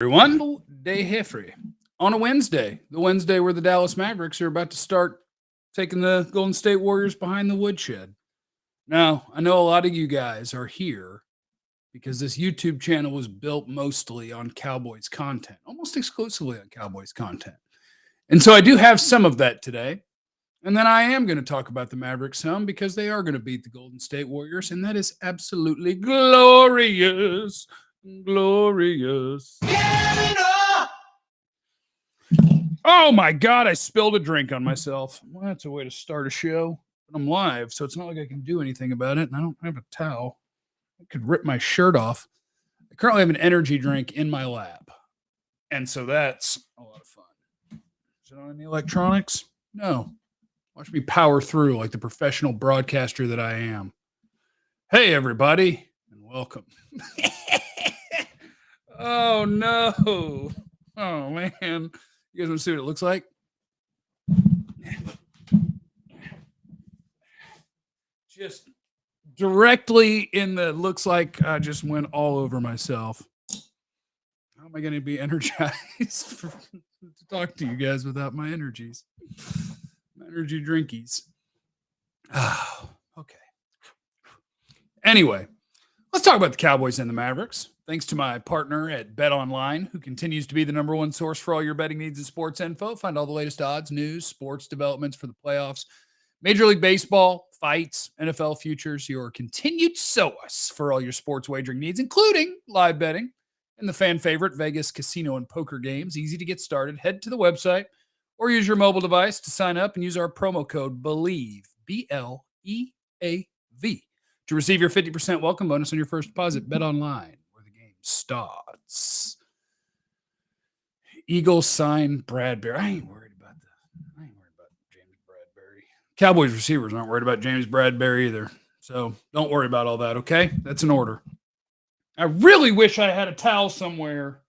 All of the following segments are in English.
Everyone, day Heffrey. On a Wednesday, the Wednesday where the Dallas Mavericks are about to start taking the Golden State Warriors behind the woodshed. Now, I know a lot of you guys are here because this YouTube channel was built mostly on Cowboys content, almost exclusively on Cowboys content. And so I do have some of that today. And then I am going to talk about the Mavericks some because they are going to beat the Golden State Warriors, and that is absolutely glorious. Glorious. Oh my God, I spilled a drink on myself. Well, that's a way to start a show. But I'm live, so it's not like I can do anything about it. And I don't have a towel. I could rip my shirt off. I currently have an energy drink in my lap. And so that's a lot of fun. Is it on any electronics? No. Watch me power through like the professional broadcaster that I am. Hey, everybody, and welcome. Oh, no. Oh, man. You guys want to see what it looks like? Just directly in the, looks like I just went all over myself. How am I going to be energized to talk to you guys without my energies? My energy drinkies. Oh, okay. Anyway, let's talk about the Cowboys and the Mavericks. Thanks to my partner at BetOnline, who continues to be the number one source for all your betting needs and sports info. Find all the latest odds, news, sports developments for the playoffs, Major League Baseball, fights, NFL futures, your continued source for all your sports wagering needs, including live betting and the fan favorite Vegas casino and poker games. Easy to get started. Head to the website or use your mobile device to sign up and use our promo code BELIEVE, BLEAV, to receive your 50% welcome bonus on your first deposit. BetOnline, where the game starts. Eagles sign Bradbury. I ain't worried about James Bradbury. Cowboys receivers aren't worried about James Bradbury either. So don't worry about all that, okay? That's an order. I really wish I had a towel somewhere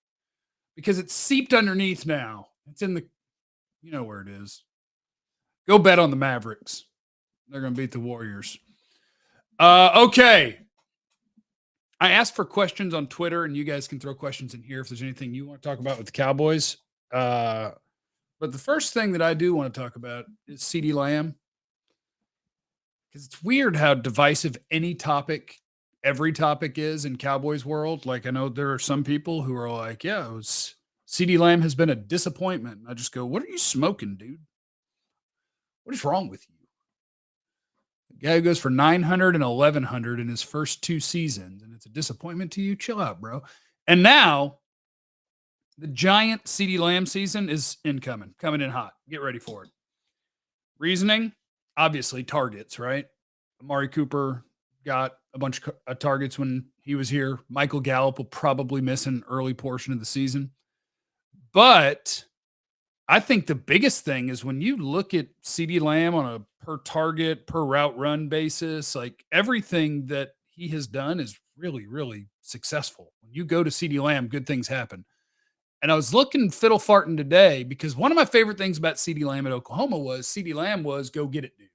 because it's seeped underneath now. It's in the, you know where it is. Go bet on the Mavericks. They're going to beat the Warriors. Okay. I asked for questions on Twitter, and you guys can throw questions in here if there's anything you want to talk about with the Cowboys. But the first thing that I do want to talk about is CeeDee Lamb. Because it's weird how divisive every topic is in Cowboys world. Like, I know there are some people who are like, yeah, CeeDee Lamb has been a disappointment. I just go, what are you smoking, dude? What is wrong with you? The guy who goes for 900 and 1,100 in his first two seasons, and it's a disappointment to you? Chill out, bro. And now the giant CeeDee Lamb season is coming in hot. Get ready for it. Reasoning? Obviously, targets, right? Amari Cooper got a bunch of targets when he was here. Michael Gallup will probably miss an early portion of the season. But I think the biggest thing is when you look at CeeDee Lamb on a per target, per route run basis, like everything that he has done is really, really successful. When you go to CeeDee Lamb, good things happen. And I was looking fiddle farting today because one of my favorite things about CeeDee Lamb at Oklahoma was CeeDee Lamb was go get it, dude.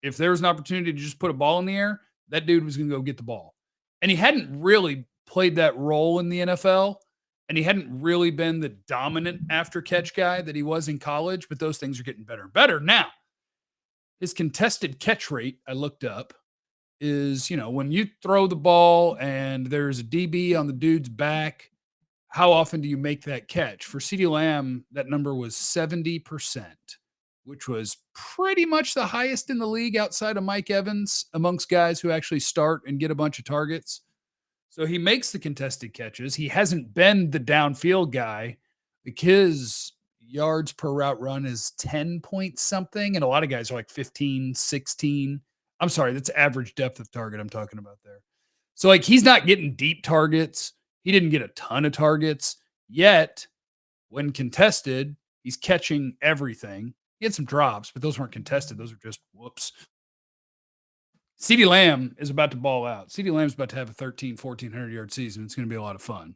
If there was an opportunity to just put a ball in the air, that dude was going to go get the ball. And he hadn't really played that role in the NFL. And he hadn't really been the dominant after catch guy that he was in college, but those things are getting better and better. Now, his contested catch rate, I looked up, is, when you throw the ball and there's a DB on the dude's back, how often do you make that catch? For CeeDee Lamb, that number was 70%, which was pretty much the highest in the league outside of Mike Evans amongst guys who actually start and get a bunch of targets. So he makes the contested catches. He hasn't been the downfield guy. His yards per route run is 10 point something. And a lot of guys are like 15, 16. I'm sorry, that's average depth of target I'm talking about there. So like he's not getting deep targets. He didn't get a ton of targets. Yet, when contested, he's catching everything. He had some drops, but those weren't contested. Those are just whoops. CeeDee Lamb is about to ball out. CeeDee Lamb's about to have a 1,400-yard season. It's going to be a lot of fun.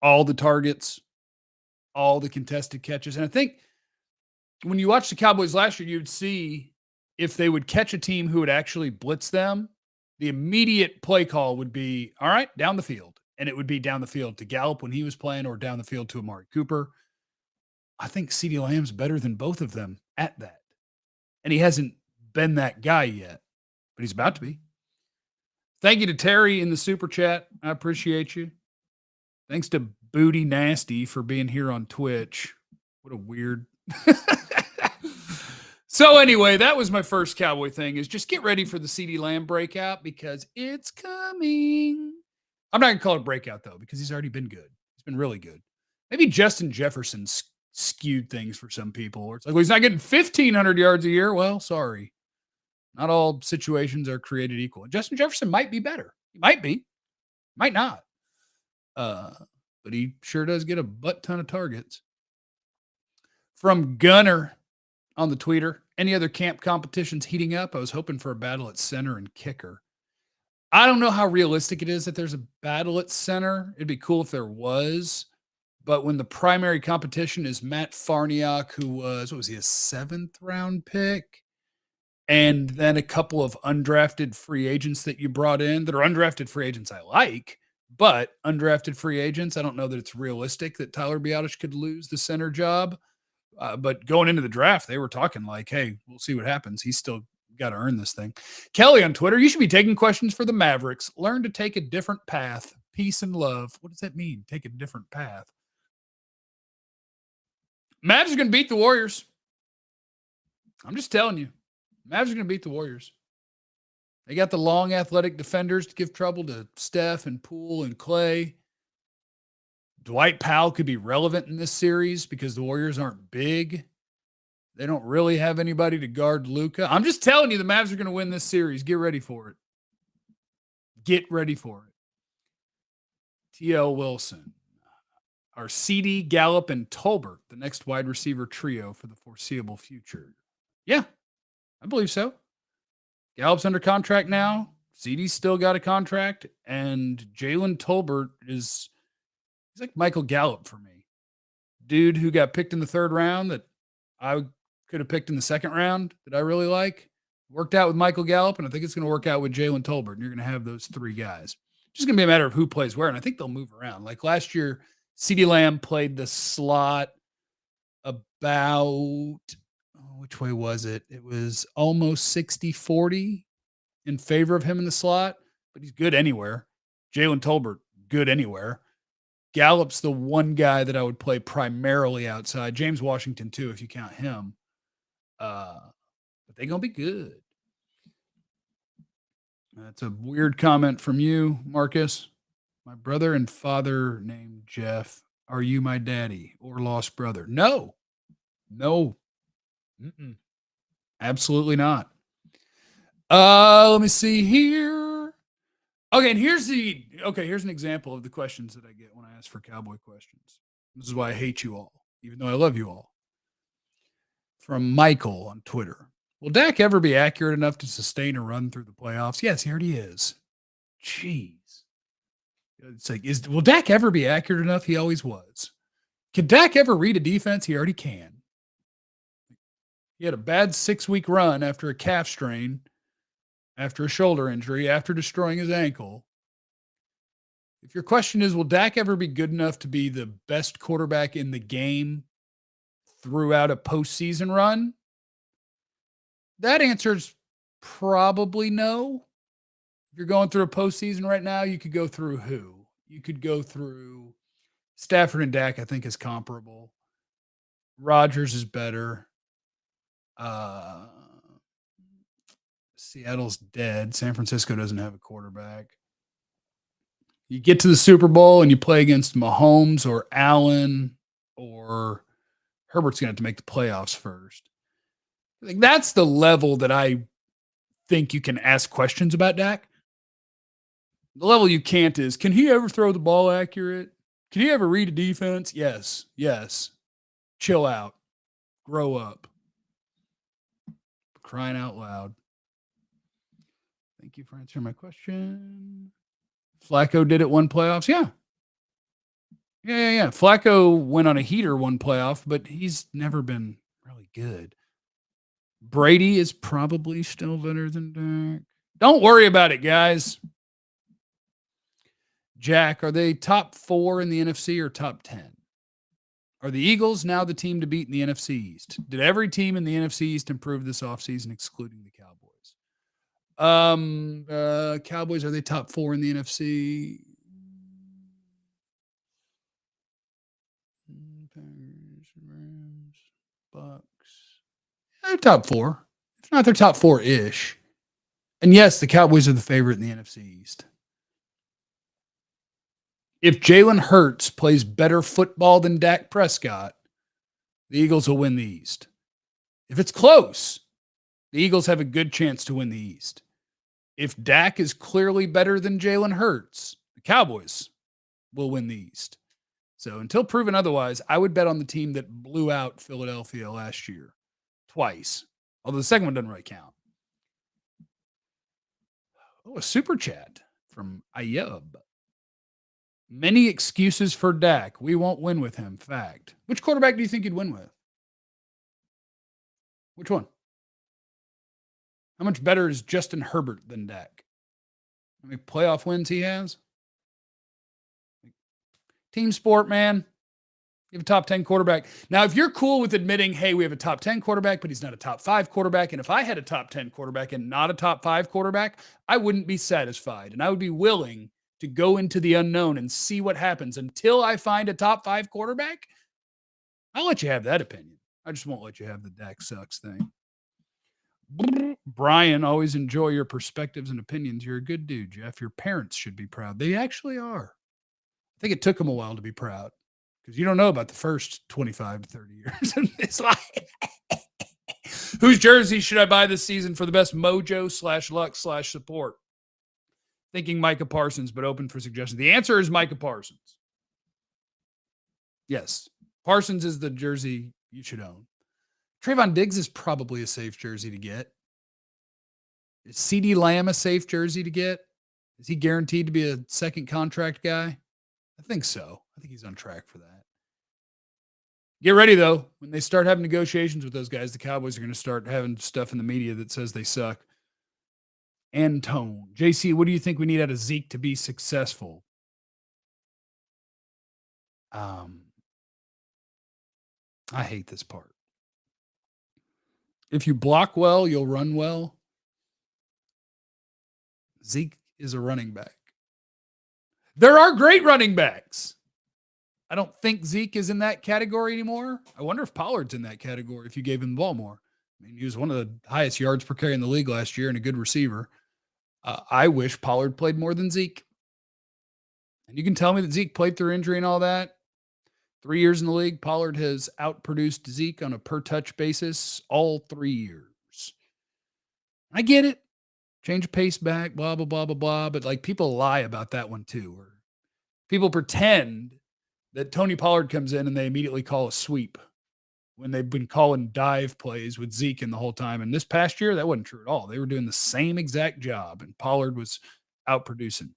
All the targets, all the contested catches. And I think when you watch the Cowboys last year, you'd see if they would catch a team who would actually blitz them, the immediate play call would be, all right, down the field. and it would be down the field to Gallup when he was playing or down the field to Amari Cooper. I think CeeDee Lamb's better than both of them at that. And he hasn't been that guy yet, but he's about to be. Thank you to Terry in the super chat. I appreciate you. Thanks to Booty Nasty for being here on Twitch. What a weird. So anyway, that was my first Cowboy thing, is just get ready for the CeeDee Lamb breakout because it's coming. I'm not going to call it a breakout, though, because he's already been good. He's been really good. Maybe Justin Jefferson skewed things for some people, where it's like, well, he's not getting 1,500 yards a year. Well, sorry. Not all situations are created equal. And Justin Jefferson might be better. He might be. Might not. But he sure does get a butt ton of targets. From Gunner on the tweeter, any other camp competitions heating up? I was hoping for a battle at center and kicker. I don't know how realistic it is that there's a battle at center. It'd be cool if there was. But when the primary competition is Matt Farniok, who was, what was he, a 7th round pick? And then a couple of undrafted free agents that you brought in that are undrafted free agents I like, but undrafted free agents, I don't know that it's realistic that Tyler Biadasz could lose the center job. But going into the draft, they were talking like, hey, we'll see what happens. He's still got to earn this thing. Kelly on Twitter, you should be taking questions for the Mavericks. Learn to take a different path. Peace and love. What does that mean? Take a different path. Mavs are going to beat the Warriors. I'm just telling you. Mavs are going to beat the Warriors. They got the long athletic defenders to give trouble to Steph and Poole and Clay. Dwight Powell could be relevant in this series because the Warriors aren't big. They don't really have anybody to guard Luka. I'm just telling you, the Mavs are going to win this series. Get ready for it. Get ready for it. TL Wilson. Are CeeDee, Gallup, and Tolbert the next wide receiver trio for the foreseeable future? Yeah, I believe so. Gallup's under contract now. CeeDee's still got a contract. And Jalen Tolbert he's like Michael Gallup for me. Dude who got picked in the 3rd round that I could have picked in the 2nd round that I really like. Worked out with Michael Gallup, and I think it's going to work out with Jalen Tolbert. And you're going to have those 3 guys. It's just going to be a matter of who plays where. And I think they'll move around. Like last year, CeeDee Lamb played the slot about, which way was it? It was almost 60-40 in favor of him in the slot, but he's good anywhere. Jalen Tolbert, good anywhere. Gallup's the one guy that I would play primarily outside. James Washington, too, if you count him. But they're going to be good. That's a weird comment from you, Marcus. My brother and father named Jeff. Are you my daddy or lost brother? No. Absolutely not. Let me see here. Okay, and here's an example of the questions that I get when I ask for Cowboy questions. This is why I hate you all, even though I love you all. From Michael on Twitter. Will Dak ever be accurate enough to sustain a run through the playoffs? Yes, he already is. Jeez. It's like, will Dak ever be accurate enough? He always was. Can Dak ever read a defense? He already can. He had a bad 6-week run after a calf strain, after a shoulder injury, after destroying his ankle. If your question is, will Dak ever be good enough to be the best quarterback in the game throughout a postseason run? That answer's probably no. If you're going through a postseason right now, you could go through who? You could go through Stafford and Dak, I think, is comparable. Rodgers is better. Seattle's dead. San Francisco doesn't have a quarterback. You get to the Super Bowl and you play against Mahomes or Allen, or Herbert's going to have to make the playoffs first. I think that's the level that I think you can ask questions about Dak. The level you can't is, can he ever throw the ball accurate? Can he ever read a defense? Yes. Chill out. Grow up. Crying out loud. Thank you for answering my question. Flacco did it one playoffs? Yeah. Flacco went on a heater one playoff, but he's never been really good. Brady is probably still better than Dak. Don't worry about it, guys. Jack, are they top 4 in the NFC or top 10? Are the Eagles now the team to beat in the NFC East? Did every team in the NFC East improve this offseason, excluding the Cowboys? Cowboys, are they top 4 in the NFC? Rams, Bucks. They're top 4. If not, they're top 4-ish. And yes, the Cowboys are the favorite in the NFC East. If Jalen Hurts plays better football than Dak Prescott, the Eagles will win the East. If it's close, the Eagles have a good chance to win the East. If Dak is clearly better than Jalen Hurts, the Cowboys will win the East. So until proven otherwise, I would bet on the team that blew out Philadelphia last year twice, although the second one doesn't really count. Oh, a super chat from Ayub. Many excuses for Dak. We won't win with him. Fact. Which quarterback do you think you'd win with? Which one? How much better is Justin Herbert than Dak? How many playoff wins he has? Team sport, man. You have a top 10 quarterback. Now, if you're cool with admitting, hey, we have a top 10 quarterback, but he's not a top 5 quarterback, and if I had a top 10 quarterback and not a top 5 quarterback, I wouldn't be satisfied, and I would be willing to go into the unknown and see what happens until I find a top 5 quarterback. I'll let you have that opinion. I just won't let you have the Dak sucks thing. Brian, always enjoy your perspectives and opinions. You're a good dude, Jeff. Your parents should be proud. They actually are. I think it took them a while to be proud because you don't know about the first 25 to 30 years of his life. Whose jersey should I buy this season for the best mojo / luck / support? Thinking Micah Parsons, but open for suggestions. The answer is Micah Parsons. Yes. Parsons is the jersey you should own. Trayvon Diggs is probably a safe jersey to get. Is CeeDee Lamb a safe jersey to get? Is he guaranteed to be a second contract guy? I think so. I think he's on track for that. Get ready, though. When they start having negotiations with those guys, the Cowboys are going to start having stuff in the media that says they suck. Antone. JC, what do you think we need out of Zeke to be successful? I hate this part. If you block well, you'll run well. Zeke is a running back. There are great running backs. I don't think Zeke is in that category anymore. I wonder if Pollard's in that category if you gave him the ball more. I mean, he was one of the highest yards per carry in the league last year and a good receiver. I wish Pollard played more than Zeke. And you can tell me that Zeke played through injury and all that. 3 years in the league, Pollard has outproduced Zeke on a per-touch basis all 3 years. I get it. Change pace back, blah, blah, blah, blah, blah. But, like, people lie about that one, too. Or people pretend that Tony Pollard comes in and they immediately call a sweep when they've been calling dive plays with Zeke in the whole time. And this past year, that wasn't true at all. They were doing the same exact job, and Pollard was outproducing.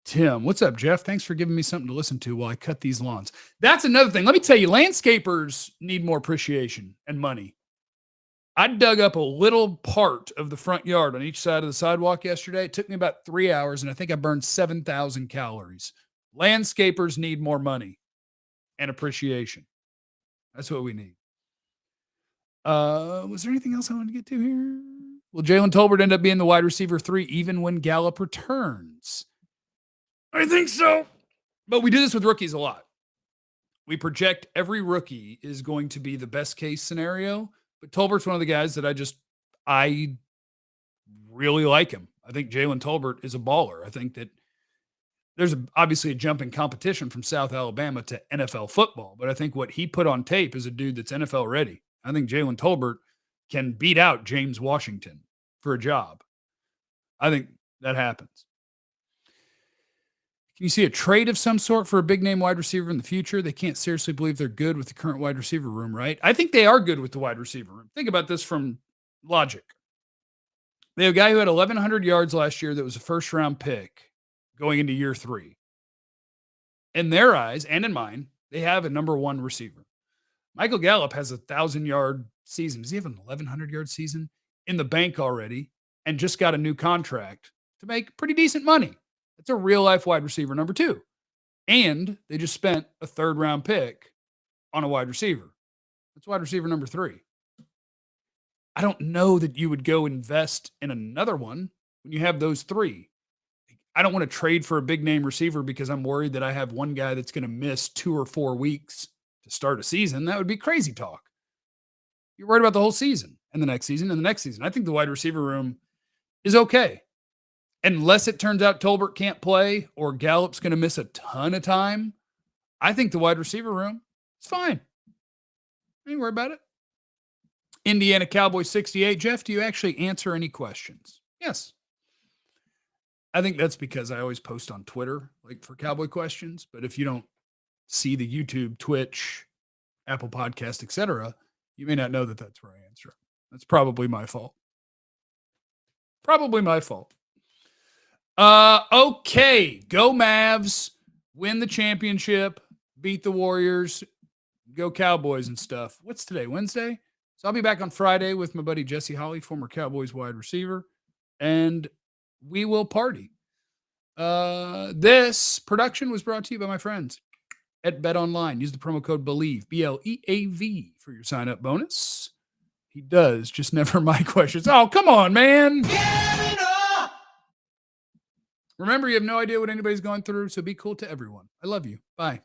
Tim, what's up, Jeff? Thanks for giving me something to listen to while I cut these lawns. That's another thing. Let me tell you, landscapers need more appreciation and money. I dug up a little part of the front yard on each side of the sidewalk yesterday. It took me about 3 hours, and I think I burned 7,000 calories. Landscapers need more money and appreciation. That's what we need. Was there anything else I wanted to get to here? Will Jalen Tolbert end up being the wide receiver 3 even when Gallup returns? I think so. But we do this with rookies a lot. We project every rookie is going to be the best case scenario. But Tolbert's one of the guys that I really like him. I think Jalen Tolbert is a baller. I think that there's obviously a jump in competition from South Alabama to NFL football. But I think what he put on tape is a dude that's NFL ready. I think Jalen Tolbert can beat out James Washington for a job. I think that happens. Can you see a trade of some sort for a big-name wide receiver in the future? They can't seriously believe they're good with the current wide receiver room, right? I think they are good with the wide receiver room. Think about this from logic. They have a guy who had 1,100 yards last year that was a first-round pick going into year 3. In their eyes, and in mine, they have a number 1 receiver. Michael Gallup has a 1,000-yard season. Does he have an 1,100-yard season in the bank already and just got a new contract to make pretty decent money? It's a real-life wide receiver number 2. And they just spent a third-round pick on a wide receiver. That's wide receiver number 3. I don't know that you would go invest in another one when you have those 3. I don't want to trade for a big-name receiver because I'm worried that I have one guy that's going to miss 2 or 4 weeks to start a season. That would be crazy talk. You're worried about the whole season and the next season and the next season. I think the wide receiver room is okay. Unless it turns out Tolbert can't play or Gallup's going to miss a ton of time, I think the wide receiver room is fine. I ain't worried about it. Indiana Cowboys 68. Jeff, do you actually answer any questions? Yes. I think that's because I always post on Twitter, like for Cowboy questions. But if you don't see the YouTube, Twitch, Apple Podcast, etc., you may not know that that's where I answer. That's probably my fault. Probably my fault. Okay. Go Mavs. Win the championship. Beat the Warriors. Go Cowboys and stuff. What's today? Wednesday? So I'll be back on Friday with my buddy Jesse Holley, former Cowboys wide receiver. And we will party. This production was brought to you by my friends at BetOnline. Use the promo code BELIEVE, BLEAV, for your sign-up bonus. He does, just never my questions. Oh, come on, man. Remember, you have no idea what anybody's going through, so be cool to everyone. I love you. Bye.